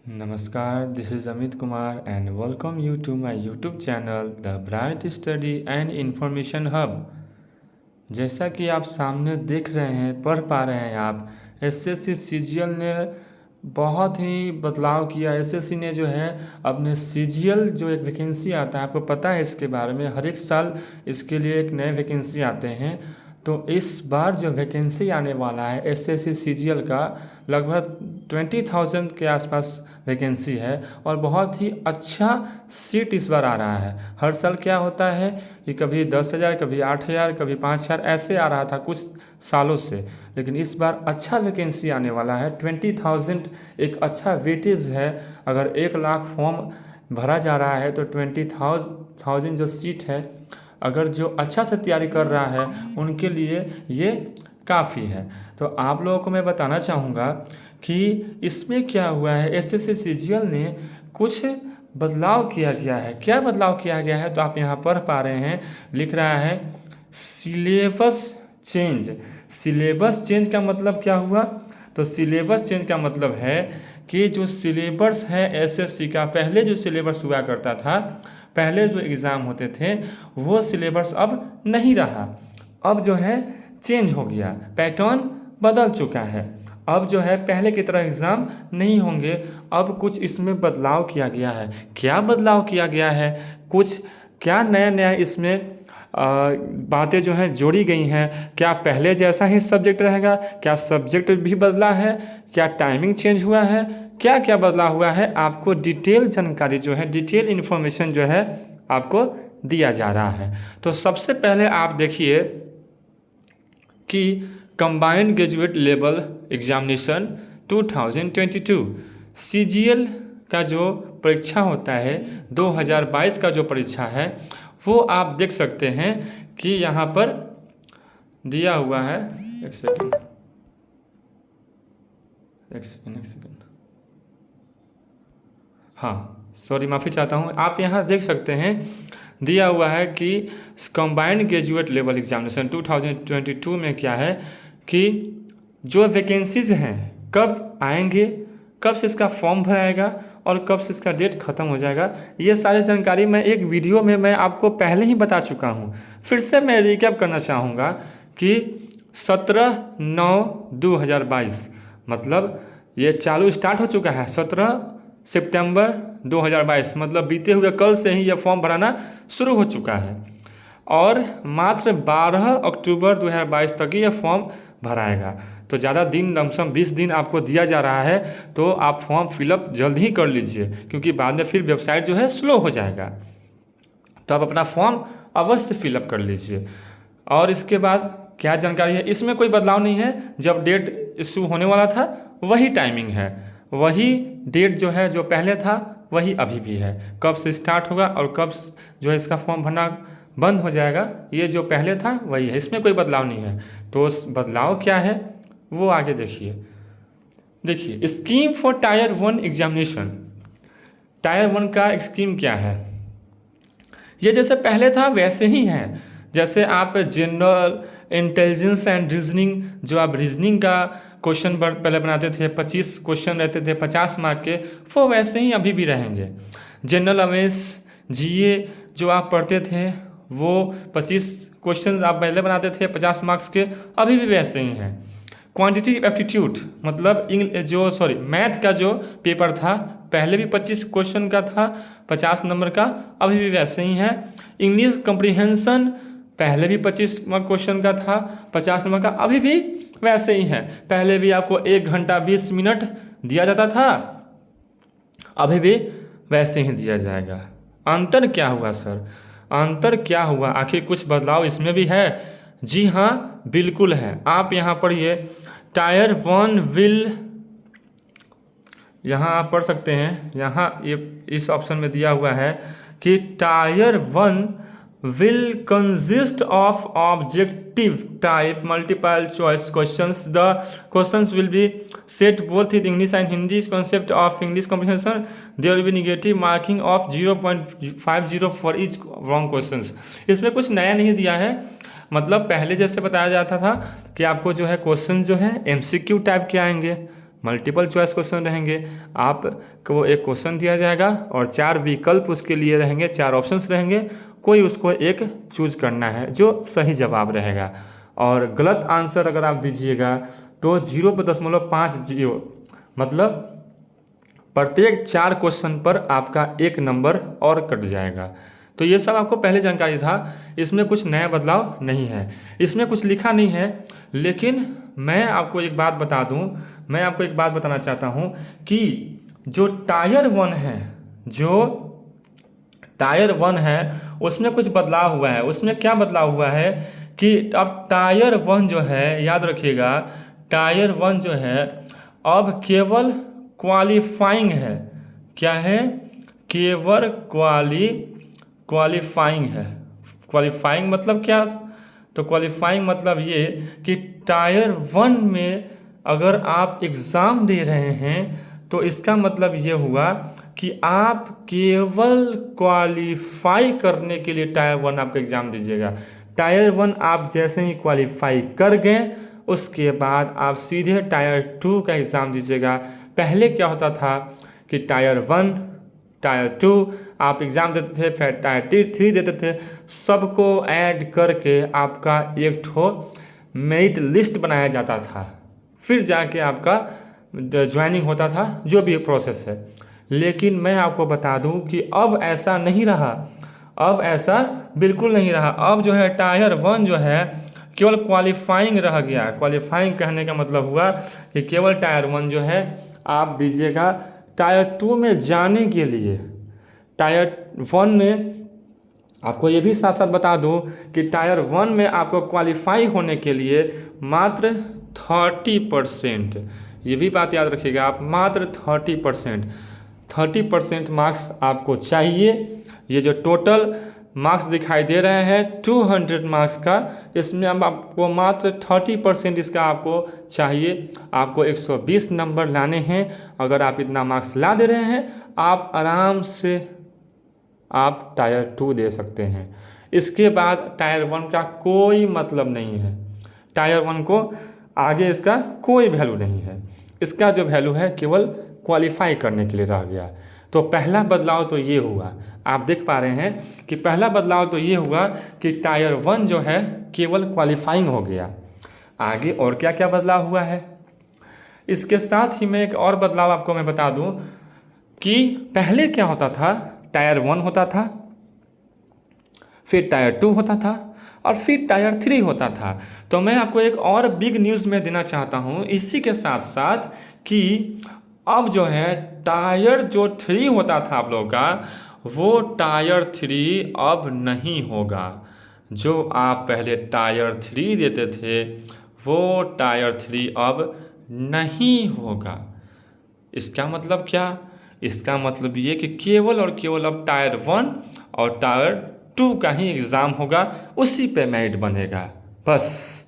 नमस्कार, this is Amit Kumar and welcome you to my YouTube channel the bright study and information hub. जैसा कि आप सामने देख रहे हैं, पढ़ पा रहे हैं आप, एसएससी सीजीएल ने बहुत ही बदलाव किया। एसएससी ने जो है अपने सीजीएल जो एक वैकेंसी आता है, आपको पता है इसके बारे में, हर एक साल इसके लिए एक नए वैकेंसी आते हैं। तो इस बार जो वैकेंसी आने वाला है एसएससी सीजीएल का, लगभग 20,000 के आसपास वैकेंसी है और बहुत ही अच्छा सीट इस बार आ रहा है। हर साल क्या होता है कि कभी 10,000, कभी 8,000, कभी 5,000 ऐसे आ रहा था कुछ सालों से, लेकिन इस बार अच्छा वैकेंसी आने वाला है। 20,000 एक अच्छा वेटेज है। अगर 1 लाख फॉर्म भरा जा रहा है तो 20,000 जो सीट है, अगर जो अच्छा से तैयारी कर रहा है उनके लिए ये काफ़ी है। तो आप लोगों को मैं बताना चाहूँगा कि इसमें क्या हुआ है, एसएससी सीजीएल ने कुछ बदलाव किया गया है। क्या बदलाव किया गया है तो आप यहाँ पढ़ पा रहे हैं, लिख रहा है सिलेबस चेंज। सिलेबस चेंज का मतलब क्या हुआ? तो सिलेबस चेंज का मतलब है कि जो सिलेबस है एसएससी का, पहले जो सिलेबस हुआ करता था, पहले जो एग्ज़ाम होते थे, वो सिलेबस अब नहीं रहा। अब जो है चेंज हो गया, पैटर्न बदल चुका है। अब जो है पहले की तरह एग्ज़ाम नहीं होंगे। अब कुछ इसमें बदलाव किया गया है। क्या बदलाव किया गया है, कुछ क्या नया नया इसमें बातें जो हैं जोड़ी गई हैं? क्या पहले जैसा ही सब्जेक्ट रहेगा? क्या सब्जेक्ट भी बदला है? क्या टाइमिंग चेंज हुआ है? क्या क्या बदलाव हुआ है, आपको डिटेल जानकारी जो है, डिटेल इन्फॉर्मेशन जो है आपको दिया जा रहा है। तो सबसे पहले आप देखिए कि combined graduate level examination 2022 CGL का जो परीक्षा होता है, 2022 का जो परीक्षा है, वो आप देख सकते हैं कि यहाँ पर दिया हुआ है। एक सेकेंड। हाँ, सॉरी, माफ़ी चाहता हूँ। आप यहाँ देख सकते हैं दिया हुआ है कि कंबाइंड ग्रेजुएट लेवल एग्जामिनेशन 2022 में क्या है कि जो वैकेंसीज हैं कब आएंगे, कब से इसका फॉर्म भराएगा और कब से इसका डेट ख़त्म हो जाएगा, ये सारी जानकारी मैं एक वीडियो में मैं आपको पहले ही बता चुका हूँ। फिर से मैं रिकैप करना चाहूँगा कि 17/9/2022 मतलब ये चालू स्टार्ट हो चुका है। 17 सितंबर 2022 मतलब बीते हुए कल से ही यह फॉर्म भराना शुरू हो चुका है और मात्र 12 अक्टूबर 2022 तक ही यह फॉर्म भराएगा। तो ज़्यादा दिन, लमसम 20 दिन आपको दिया जा रहा है, तो आप फॉर्म फिलअप जल्द ही कर लीजिए, क्योंकि बाद में फिर वेबसाइट जो है स्लो हो जाएगा। तो आप अपना फॉर्म अवश्य फिलअप कर लीजिए। और इसके बाद क्या जानकारी है, इसमें कोई बदलाव नहीं है। जब डेट इशू होने वाला था वही टाइमिंग है, वही डेट जो है, जो पहले था वही अभी भी है। कब से स्टार्ट होगा और कब जो है इसका फॉर्म भरना बंद हो जाएगा, ये जो पहले था वही है, इसमें कोई बदलाव नहीं है। तो बदलाव क्या है वो आगे देखिए। देखिए, scheme for tyre 1 examination. Tyre 1 का स्कीम क्या है? ये जैसे पहले था वैसे ही है। जैसे आप जनरल इंटेलिजेंस एंड रीजनिंग, जो आप रीजनिंग का क्वेश्चन पहले बनाते थे, 25 क्वेश्चन रहते थे 50 मार्क के, वो वैसे ही अभी भी रहेंगे। जनरल अवेयरनेस, जीए जो आप पढ़ते थे, वो 25 क्वेश्चन आप पहले बनाते थे 50 मार्क्स के, अभी भी वैसे ही हैं। क्वांटिटेटिव एप्टीट्यूड मतलब मैथ का जो पेपर था, पहले भी 25 क्वेश्चन का था 50 नंबर का, अभी भी वैसे ही है। इंग्लिश कम्प्रीहेंशन पहले भी 25 क्वेश्चन का था 50 नंबर का, अभी भी वैसे ही है। पहले भी आपको 1 घंटा 20 मिनट दिया जाता था, अभी भी वैसे ही दिया जाएगा। अंतर क्या हुआ सर? अंतर क्या हुआ, आखिर कुछ बदलाव इसमें भी है? जी हाँ, बिल्कुल है। आप यहाँ पढ़िए, टायर 1 विल, यहाँ आप पढ़ सकते हैं, यहाँ ये इस ऑप्शन में दिया हुआ है कि tyre 1 will consist of objective type multiple choice questions. The questions will be set both in English and Hindi. Concept of English comprehension, there will be negative marking of 0.50 for each wrong questions. इसमें कुछ नया नहीं दिया है, मतलब पहले जैसे बताया जाता था कि आपको जो है क्वेश्चन जो है MCQ टाइप के आएंगे, मल्टीपल चॉइस क्वेश्चन रहेंगे। आपको एक क्वेश्चन दिया जाएगा और 4 विकल्प उसके लिए रहेंगे, 4 ऑप्शंस रहेंगे, कोई उसको एक चूज करना है जो सही जवाब रहेगा। और गलत आंसर अगर आप दीजिएगा तो 0.50 मतलब प्रत्येक 4 क्वेश्चन पर आपका 1 नंबर और कट जाएगा। तो ये सब आपको पहले जानकारी था, इसमें कुछ नया बदलाव नहीं है, इसमें कुछ लिखा नहीं है। लेकिन मैं आपको एक बात बता दूं, मैं आपको एक बात बताना चाहता हूं कि जो टायर 1 है, जो टायर 1 है उसमें कुछ बदलाव हुआ है। उसमें क्या बदलाव हुआ है कि अब टायर 1 जो है, याद रखिएगा, टायर 1 जो है अब केवल क्वालिफाइंग है। क्या है? केवल क्वालिफाइंग है। क्वालिफाइंग मतलब क्या? तो क्वालिफाइंग मतलब ये कि टायर 1 में अगर आप एग्ज़ाम दे रहे हैं तो इसका मतलब ये हुआ कि आप केवल क्वालिफाई करने के लिए टायर 1 आपका एग्ज़ाम दीजिएगा। टायर 1 आप जैसे ही क्वालिफाई कर गए उसके बाद आप सीधे टायर 2 का एग्ज़ाम दीजिएगा। पहले क्या होता था कि टायर 1, टायर 2 आप एग्ज़ाम देते थे, फिर टायर 3 देते थे, सबको ऐड करके आपका एक ठो मेरिट लिस्ट बनाया जाता था, फिर जाके आपका ज्वाइनिंग होता था, जो भी प्रोसेस है। लेकिन मैं आपको बता दूं कि अब ऐसा नहीं रहा, अब ऐसा बिल्कुल नहीं रहा। अब जो है टायर 1 जो है केवल क्वालिफाइंग रह गया। क्वालिफाइंग कहने का मतलब हुआ कि केवल टायर 1 जो है आप दीजिएगा। टायर 2 में जाने के लिए, टायर 1 में आपको ये भी साथ साथ बता दूं कि टायर 1 में आपको क्वालिफाई होने के लिए मात्र 30%, ये भी बात याद रखिएगा आप, मात्र 30% मार्क्स आपको चाहिए। ये जो टोटल मार्क्स दिखाई दे रहे हैं 200 मार्क्स का, इसमें अब आपको मात्र 30% इसका आपको चाहिए। आपको 120 नंबर लाने हैं। अगर आप इतना मार्क्स ला दे रहे हैं आप आराम से आप टायर 2 दे सकते हैं। इसके बाद टायर 1 का कोई मतलब नहीं है। टायर 1 को आगे इसका कोई वैल्यू नहीं है। इसका जो वैल्यू है केवल क्वालिफाई करने के लिए रह गया। तो पहला बदलाव तो ये हुआ, आप देख पा रहे हैं कि पहला बदलाव तो ये हुआ कि टायर 1 जो है केवल क्वालिफाइंग हो गया। आगे और क्या क्या बदलाव हुआ है, इसके साथ ही मैं एक और बदलाव आपको मैं बता दूं कि पहले क्या होता था, टायर 1 होता था, फिर टायर 2 होता था और फिर टायर 3 होता था। तो मैं आपको एक और बिग न्यूज़ में देना चाहता हूँ इसी के साथ साथ कि अब जो है टायर जो 3 होता था आप लोगों का, वो टायर 3 अब नहीं होगा। जो आप पहले टायर 3 देते थे वो टायर 3 अब नहीं होगा। इसका मतलब क्या? इसका मतलब ये कि केवल और केवल अब टायर 1 और टायर 2 का ही एग्ज़ाम होगा, उसी पे मेरिट बनेगा। बस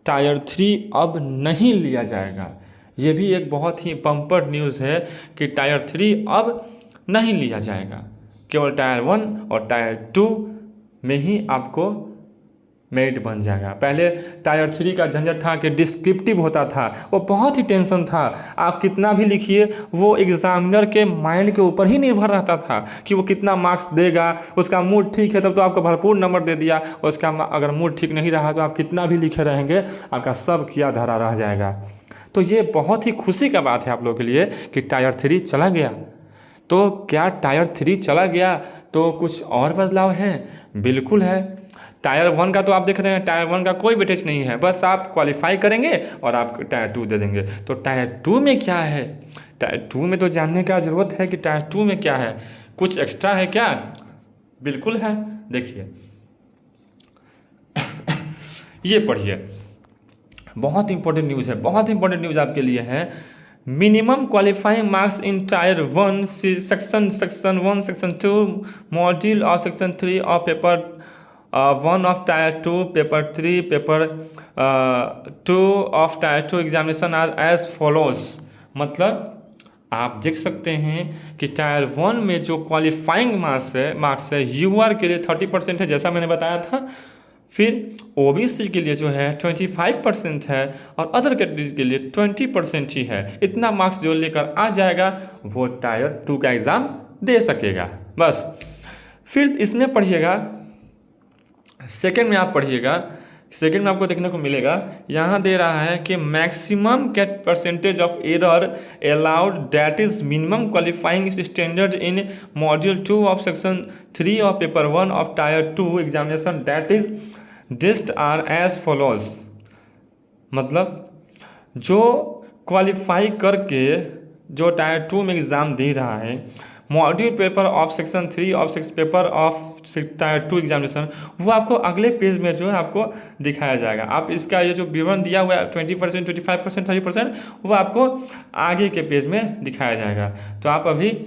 टायर 3 अब नहीं लिया जाएगा। ये भी एक बहुत ही बम्पर न्यूज़ है कि टायर 3 अब नहीं लिया जाएगा। केवल टायर 1 और टायर 2 में ही आपको मेरिट बन जाएगा। पहले टायर 3 का झंझट था कि डिस्क्रिप्टिव होता था, वो बहुत ही टेंशन था। आप कितना भी लिखिए वो एग्जामिनर के माइंड के ऊपर ही निर्भर रहता था कि वो कितना मार्क्स देगा। उसका मूड ठीक है तब तो आपको भरपूर नंबर दे दिया, उसका अगर मूड ठीक नहीं रहा तो आप कितना भी लिखे रहेंगे आपका सब किया धरा रह जाएगा। तो ये बहुत ही खुशी का बात है आप लोगों के लिए कि टायर 3 चला गया। तो क्या टायर 3 चला गया तो कुछ और बदलाव है? बिल्कुल है। टायर 1 का तो आप देख रहे हैं, टायर 1 का कोई वेटेज नहीं है, बस आप क्वालिफाई करेंगे और आप टायर 2 दे देंगे। तो टायर 2 में क्या है? टायर 2 में तो जानने का ज़रूरत है कि टायर 2 में क्या है, कुछ एक्स्ट्रा है क्या? बिल्कुल है। देखिए ये पढ़िए, बहुत इंपॉर्टेंट न्यूज़ है, बहुत इंपॉर्टेंट न्यूज़ आपके लिए है। Minimum qualifying marks in tier 1 section 1 section 2 module और section 3 of paper 1 of tier 2 paper 3 paper 2 of tier 2 examination are as follows. मतलब आप देख सकते हैं कि टायर 1 में जो क्वालिफाइंग मार्क्स है यूआर के लिए 30% है, जैसा मैंने बताया था। फिर ओबीसी के लिए जो है 25% है और अदर कैटेगरी के लिए 20% ही है। इतना मार्क्स जो लेकर आ जाएगा वो टायर 2 का एग्ज़ाम दे सकेगा बस। फिर इसमें पढ़िएगा, सेकेंड में आप पढ़िएगा, सेकेंड में आपको देखने को मिलेगा यहाँ दे रहा है कि maximum percentage of error allowed that is minimum qualifying standard in module 2 of section 3 of paper 1 of tier 2 examination that is डिस्ट आर एज फॉलोज। मतलब जो क्वालिफाई करके जो टायर 2 में एग्ज़ाम दे रहा है, module paper of section 3 of paper of tier 2 examination, वो आपको अगले पेज में जो है आपको दिखाया जाएगा। आप इसका ये जो विवरण दिया हुआ है 20%, 25%, 30%, वो आपको आगे के पेज में दिखाया जाएगा। तो आप अभी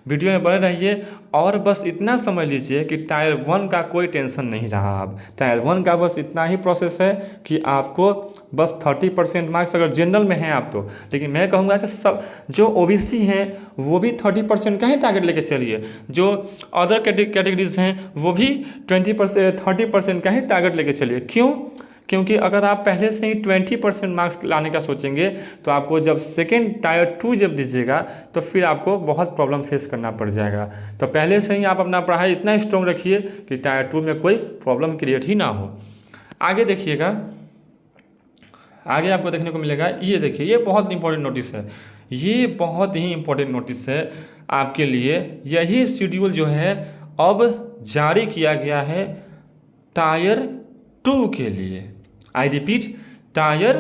वीडियो में बने रहिए और बस इतना समझ लीजिए कि टायर 1 का कोई टेंशन नहीं रहा। अब टायर 1 का बस इतना ही प्रोसेस है कि आपको बस 30% मार्क्स अगर जनरल में हैं आप तो, लेकिन मैं कहूँगा कि सब जो ओबीसी हैं वो भी 30% का ही टारगेट लेके चलिए, जो अदर कैटेगरीज हैं वो भी 30% का ही टारगेट लेके चलिए। क्यों? क्योंकि अगर आप पहले से ही 20% मार्क्स लाने का सोचेंगे तो आपको जब सेकेंड टायर 2 जब दीजिएगा तो फिर आपको बहुत प्रॉब्लम फेस करना पड़ जाएगा। तो पहले से ही आप अपना पढ़ाई इतना स्ट्रॉन्ग रखिए कि टायर 2 में कोई प्रॉब्लम क्रिएट ही ना हो। आगे देखिएगा, आगे आपको देखने को मिलेगा, ये देखिए, ये बहुत इंपॉर्टेंट नोटिस है, ये बहुत ही इंपॉर्टेंट नोटिस है आपके लिए। यही शेड्यूल जो है अब जारी किया गया है टायर 2 के लिए। आई रिपीट, टायर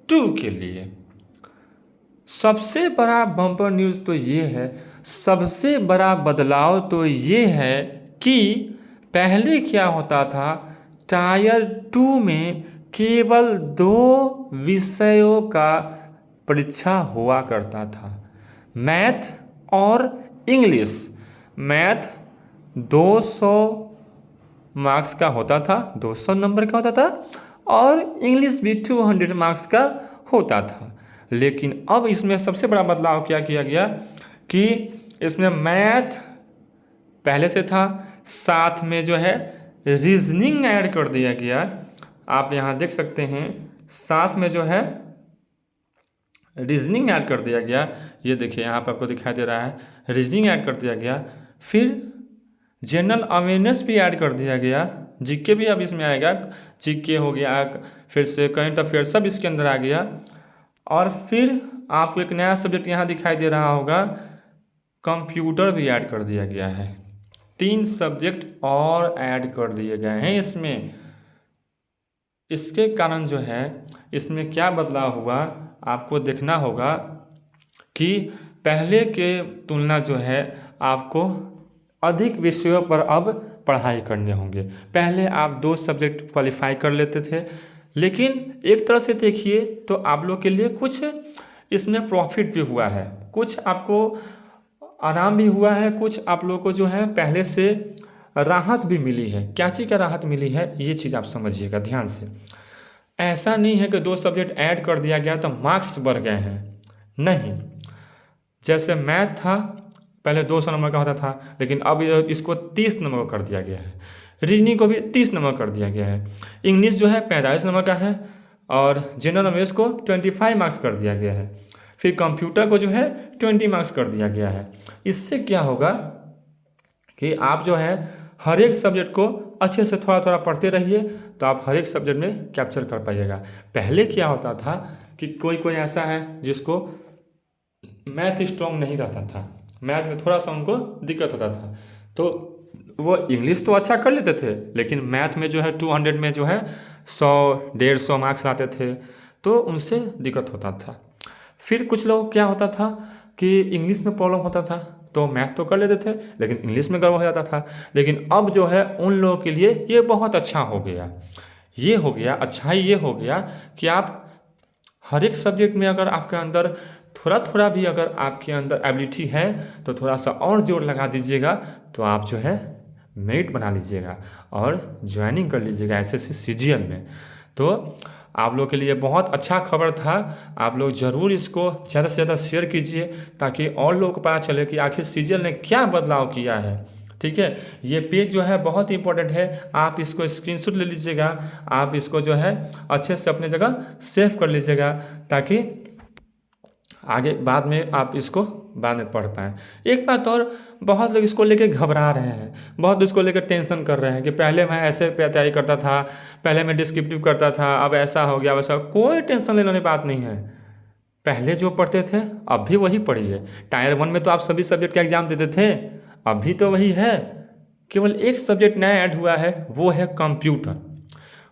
2 के लिए सबसे बड़ा बम्पर न्यूज़ तो ये है, सबसे बड़ा बदलाव तो ये है कि पहले क्या होता था, टायर 2 में केवल 2 विषयों का परीक्षा हुआ करता था, मैथ और इंग्लिश। मैथ 200 मार्क्स का होता था, 200 नंबर का होता था, और इंग्लिश भी 200 मार्क्स का होता था। लेकिन अब इसमें सबसे बड़ा बदलाव क्या किया गया कि इसमें मैथ पहले से था, साथ में जो है रीजनिंग ऐड कर दिया गया। आप यहाँ देख सकते हैं, साथ में जो है रीजनिंग ऐड कर दिया गया। ये देखिए यहाँ पे आपको दिखाई दे रहा है, रीजनिंग ऐड कर दिया गया। फिर जनरल अवेयरनेस भी ऐड कर दिया गया, जीके भी अब इसमें आएगा, जीके हो गया, फिर से करंट अफेयर सब इसके अंदर आ गया। और फिर आपको एक नया सब्जेक्ट यहाँ दिखाई दे रहा होगा, कंप्यूटर भी ऐड कर दिया गया है। 3 सब्जेक्ट और ऐड कर दिए गए हैं इसमें। इसके कारण जो है इसमें क्या बदलाव हुआ आपको देखना होगा कि पहले के तुलना जो है आपको अधिक विषयों पर अब पढ़ाई करने होंगे। पहले आप 2 सब्जेक्ट क्वालिफाई कर लेते थे, लेकिन एक तरह से देखिए तो आप लोग के लिए कुछ इसमें प्रॉफिट भी हुआ है, कुछ आपको आराम भी हुआ है, कुछ आप लोग को जो है पहले से राहत भी मिली है। क्या चीज़ का राहत मिली है ये चीज़ आप समझिएगा ध्यान से। ऐसा नहीं है कि 2 सब्जेक्ट ऐड कर दिया गया तो मार्क्स बढ़ गए हैं, नहीं। जैसे मैथ था पहले 200 नंबर का होता था, लेकिन अब इसको 30 नंबर का कर दिया गया है। रीजनिंग को भी 30 नंबर कर दिया गया है। इंग्लिश जो है 45 नंबर का है और जनरल अवेयर्स को 25 मार्क्स कर दिया गया है। फिर कंप्यूटर को जो है 20 मार्क्स कर दिया गया है। इससे क्या होगा कि आप जो है हर एक सब्जेक्ट को अच्छे से थोड़ा थोड़ा पढ़ते रहिए तो आप हर एक सब्जेक्ट में कैप्चर कर पाइएगा। पहले क्या होता था कि कोई कोई ऐसा है जिसको मैथ स्ट्रॉन्ग नहीं रहता था, मैथ में थोड़ा सा उनको दिक्कत होता था, तो वो इंग्लिश तो अच्छा कर लेते थे, लेकिन मैथ में जो है 200 में जो है 100-150 मार्क्स आते थे, तो उनसे दिक्कत होता था। फिर कुछ लोग क्या होता था कि इंग्लिश में प्रॉब्लम होता था तो मैथ तो कर लेते थे लेकिन इंग्लिश में गड़बड़ हो जाता था। लेकिन अब जो है उन लोगों के लिए ये बहुत अच्छा हो गया। ये हो गया अच्छाई, ये हो गया कि आप हर एक सब्जेक्ट में अगर आपके अंदर थोड़ा थोड़ा भी अगर आपके अंदर एबिलिटी है तो थोड़ा सा और जोर लगा दीजिएगा तो आप जो है मेरिट बना लीजिएगा और ज्वाइनिंग कर लीजिएगा एसएससी सीजीएल में। तो आप लोग के लिए बहुत अच्छा खबर था। आप लोग ज़रूर इसको ज़्यादा से ज़्यादा शेयर कीजिए ताकि और लोगों को पता चले कि आखिर सीजीएल ने क्या बदलाव किया है। ठीक है। ये पेज जो है बहुत ही इंपॉर्टेंट है, आप इसको स्क्रीनशॉट ले लीजिएगा, आप इसको जो है अच्छे से अपने जगह सेव कर लीजिएगा, ताकि आगे बाद में आप इसको बाद में पढ़ पाएँ। एक बात और, बहुत लोग इसको लेके घबरा रहे हैं, बहुत इसको लेकर टेंशन कर रहे हैं कि पहले मैं ऐसे तैयारी करता था, पहले मैं डिस्क्रिप्टिव करता था, अब ऐसा हो गया वैसा। कोई टेंशन लेने वाली बात नहीं है। पहले जो पढ़ते थे अब भी वही पढ़िए। टायर 1 में तो आप सभी सब्जेक्ट का एग्जाम देते थे, अभी तो वही है। केवल एक सब्जेक्ट नया ऐड हुआ है, वो है कंप्यूटर,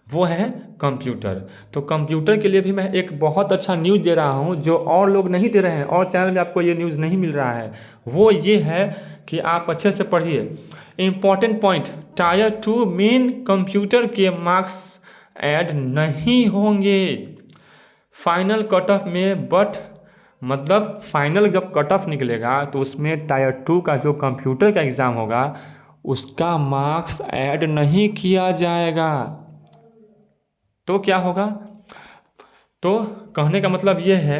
वो है कंप्यूटर। तो कंप्यूटर के लिए भी मैं एक बहुत अच्छा न्यूज़ दे रहा हूँ, जो और लोग नहीं दे रहे हैं और चैनल में आपको ये न्यूज़ नहीं मिल रहा है। वो ये है कि आप अच्छे से पढ़िए। Important point, tyre 2 main computer के मार्क्स ऐड नहीं होंगे फाइनल कट ऑफ में, बट मतलब फाइनल जब कट ऑफ निकलेगा तो उसमें टायर 2 का जो कंप्यूटर का एग्ज़ाम होगा उसका मार्क्स ऐड नहीं किया जाएगा। तो क्या होगा? तो कहने का मतलब ये है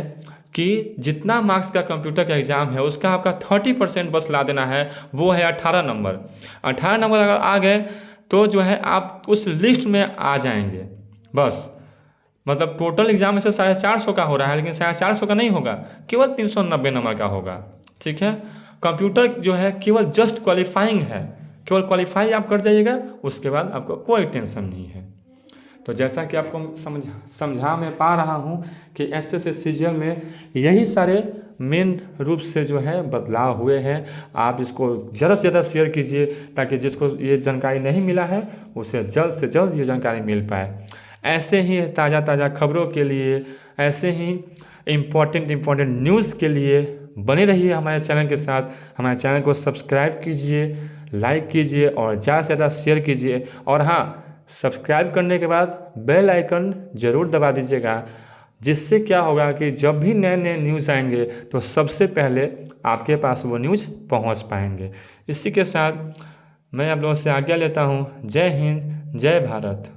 कि जितना मार्क्स का कंप्यूटर का एग्ज़ाम है उसका आपका 30% बस ला देना है, वो है 18 नंबर। 18 नंबर अगर आ गए तो जो है आप उस लिस्ट में आ जाएंगे बस। मतलब टोटल एग्जाम ऐसे 450 का हो रहा है, लेकिन 450 का नहीं होगा, केवल 390 नंबर का होगा। ठीक है। कंप्यूटर जो है केवल जस्ट क्वालिफाइंग है, केवल क्वालिफाई आप कर जाइएगा, उसके बाद आपको कोई टेंशन नहीं है। तो जैसा कि आपको समझा मैं पा रहा हूँ कि एसएससी सीजीएल में यही सारे मेन रूप से जो है बदलाव हुए हैं। आप इसको ज़्यादा से ज़्यादा शेयर कीजिए, ताकि जिसको ये जानकारी नहीं मिला है उसे जल्द से जल्द ये जानकारी मिल पाए। ऐसे ही ताज़ा खबरों के लिए, ऐसे ही इम्पोर्टेंट न्यूज़ के लिए बने रहिए हमारे चैनल के साथ। हमारे चैनल को सब्सक्राइब कीजिए, लाइक कीजिए और ज़्यादा से ज़्यादा शेयर कीजिए। और हाँ, सब्सक्राइब करने के बाद बेल आइकन ज़रूर दबा दीजिएगा, जिससे क्या होगा कि जब भी नए नए न्यूज़ आएंगे तो सबसे पहले आपके पास वो न्यूज़ पहुंच पाएंगे। इसी के साथ मैं आप लोगों से आज्ञा लेता हूं। जय हिंद, जय भारत।